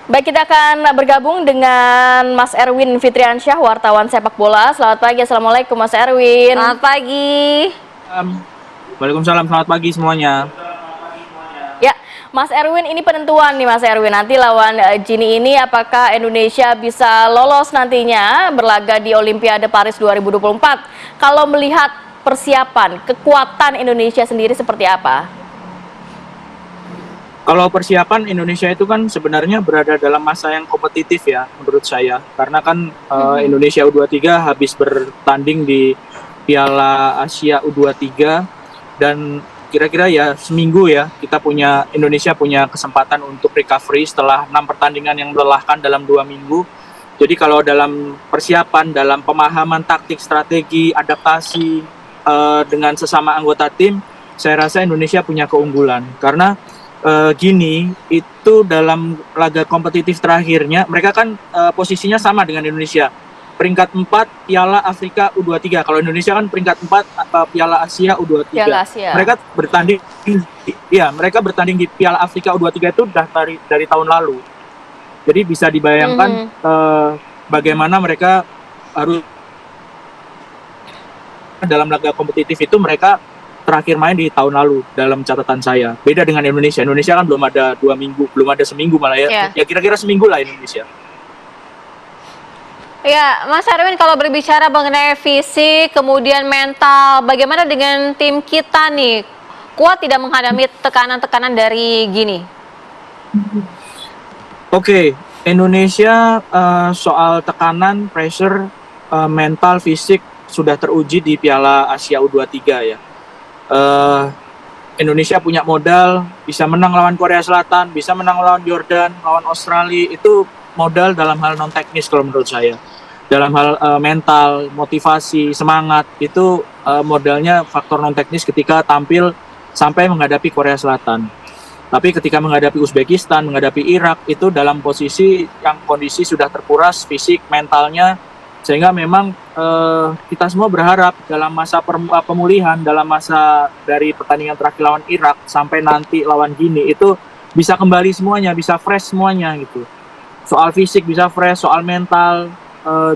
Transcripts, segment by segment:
Baik, kita akan bergabung dengan Mas Erwin Fitriansyah, wartawan sepak bola. Selamat pagi, Assalamualaikum Mas Erwin. Selamat pagi. Waalaikumsalam, selamat pagi semuanya. Ya, Mas Erwin, ini penentuan nih Mas Erwin. Nanti lawan Gini ini apakah Indonesia bisa lolos nantinya berlaga di Olimpiade Paris 2024? Kalau melihat persiapan, kekuatan Indonesia sendiri seperti apa? Kalau persiapan Indonesia itu kan sebenarnya berada dalam masa yang kompetitif ya menurut saya. Karena kan Indonesia U23 habis bertanding di Piala Asia U23 dan kira-kira ya seminggu ya Indonesia punya kesempatan untuk recovery setelah 6 pertandingan yang melelahkan dalam 2 minggu. Jadi kalau dalam persiapan, dalam pemahaman taktik, strategi, adaptasi dengan sesama anggota tim, saya rasa Indonesia punya keunggulan karena Gini itu dalam laga kompetitif terakhirnya mereka kan posisinya sama dengan Indonesia, peringkat 4 Piala Afrika U23. Kalau Indonesia kan peringkat 4 Piala Asia U23. Piala Asia. Mereka bertanding di Piala Afrika U23 itu udah dari tahun lalu. Jadi bisa dibayangkan bagaimana mereka harus dalam laga kompetitif itu mereka terakhir main di tahun lalu dalam catatan saya. Beda dengan Indonesia. Indonesia kan belum ada 2 minggu, belum ada seminggu malah ya. Yeah. Ya kira-kira seminggu lah Indonesia. Ya, Mas Erwin, kalau berbicara mengenai fisik, kemudian mental, bagaimana dengan tim kita nih? Kuat tidak menghadapi tekanan-tekanan dari Gini? Oke, Indonesia soal tekanan, pressure, mental, fisik sudah teruji di Piala Asia U23 ya. Indonesia punya modal, bisa menang lawan Korea Selatan, bisa menang lawan Jordan, lawan Australia. Itu modal dalam hal non teknis kalau menurut saya. Dalam hal mental, motivasi, semangat, itu modalnya faktor non teknis ketika tampil sampai menghadapi Korea Selatan. Tapi ketika menghadapi Uzbekistan, menghadapi Irak, itu dalam posisi yang kondisi sudah terkuras fisik, mentalnya, sehingga memang kita semua berharap dalam masa pemulihan, dalam masa dari pertandingan terakhir lawan Irak sampai nanti lawan Gini itu bisa kembali semuanya, bisa fresh semuanya gitu. Soal fisik bisa fresh, soal mental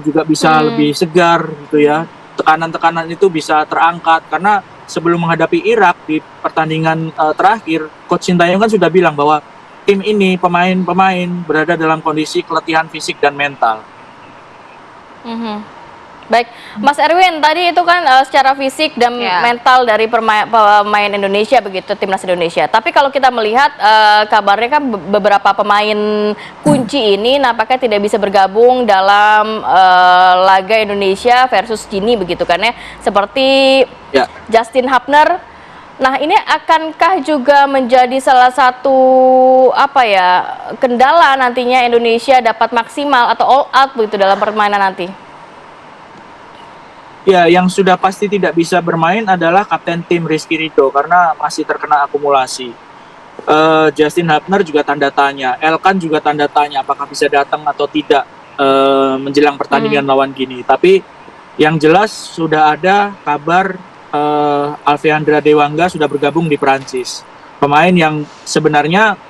juga bisa lebih segar gitu ya. Tekanan-tekanan itu bisa terangkat karena sebelum menghadapi Irak di pertandingan terakhir, Coach Sintayong kan sudah bilang bahwa tim ini pemain-pemain berada dalam kondisi keletihan fisik dan mental. Baik, Mas Erwin, tadi itu kan secara fisik dan mental dari pemain Indonesia begitu, timnas Indonesia. Tapi kalau kita melihat kabarnya kan beberapa pemain kunci ini nampaknya tidak bisa bergabung dalam laga Indonesia versus Gini begitu kan ya. Seperti Justin Hapner. Nah, ini akankah juga menjadi salah satu kendala nantinya Indonesia dapat maksimal atau all out begitu dalam permainan nanti? Ya, yang sudah pasti tidak bisa bermain adalah kapten tim Rizky Ridho karena masih terkena akumulasi. Justin Hapner juga tanda tanya, Elkan juga tanda tanya apakah bisa datang atau tidak menjelang pertandingan lawan Gini. Tapi yang jelas sudah ada kabar Alfeandra Dewangga sudah bergabung di Perancis. Pemain yang sebenarnya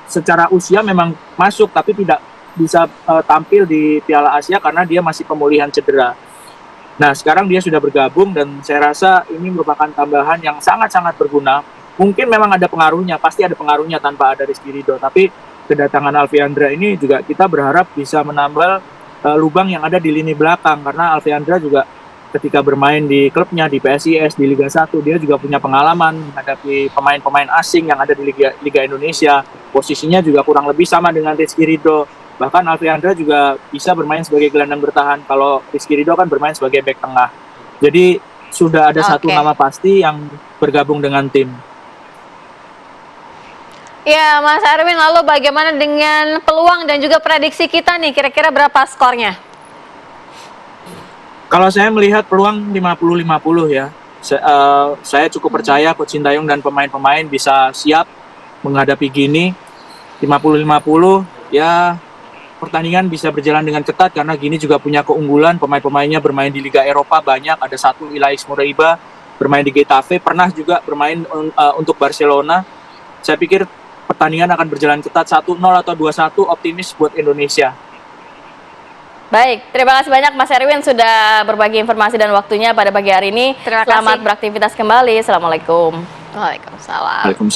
secara usia memang masuk tapi tidak bisa tampil di Piala Asia karena dia masih pemulihan cedera. Nah, sekarang dia sudah bergabung dan saya rasa ini merupakan tambahan yang sangat-sangat berguna. Mungkin memang ada pengaruhnya, pasti ada pengaruhnya tanpa ada Rizky Ridho. Tapi kedatangan Alfeandra ini juga kita berharap bisa menambal lubang yang ada di lini belakang. Karena Alfeandra juga ketika bermain di klubnya, di PSIS, di Liga 1, dia juga punya pengalaman menghadapi pemain-pemain asing yang ada di Liga Indonesia. Posisinya juga kurang lebih sama dengan Rizky Ridho. Bahkan Alfeandra juga bisa bermain sebagai gelandang bertahan. Kalau Rizky Ridho kan bermain sebagai bek tengah. Jadi sudah ada satu nama pasti yang bergabung dengan tim. Ya, Mas Erwin, lalu bagaimana dengan peluang dan juga prediksi kita nih? Kira-kira berapa skornya? Kalau saya melihat peluang 50-50 ya. Saya cukup percaya Coach Sintayong dan pemain-pemain bisa siap menghadapi Gini. 50-50 ya. Pertandingan bisa berjalan dengan ketat karena Gini juga punya keunggulan, pemain-pemainnya bermain di Liga Eropa banyak, ada satu Ilais Moureiba bermain di Getafe, pernah juga bermain untuk Barcelona. Saya pikir pertandingan akan berjalan ketat 1-0 atau 2-1, optimis buat Indonesia. Baik, terima kasih banyak Mas Erwin sudah berbagi informasi dan waktunya pada pagi hari ini. Terima kasih. Selamat beraktivitas kembali. Assalamualaikum. Waalaikumsalam. Waalaikumsalam.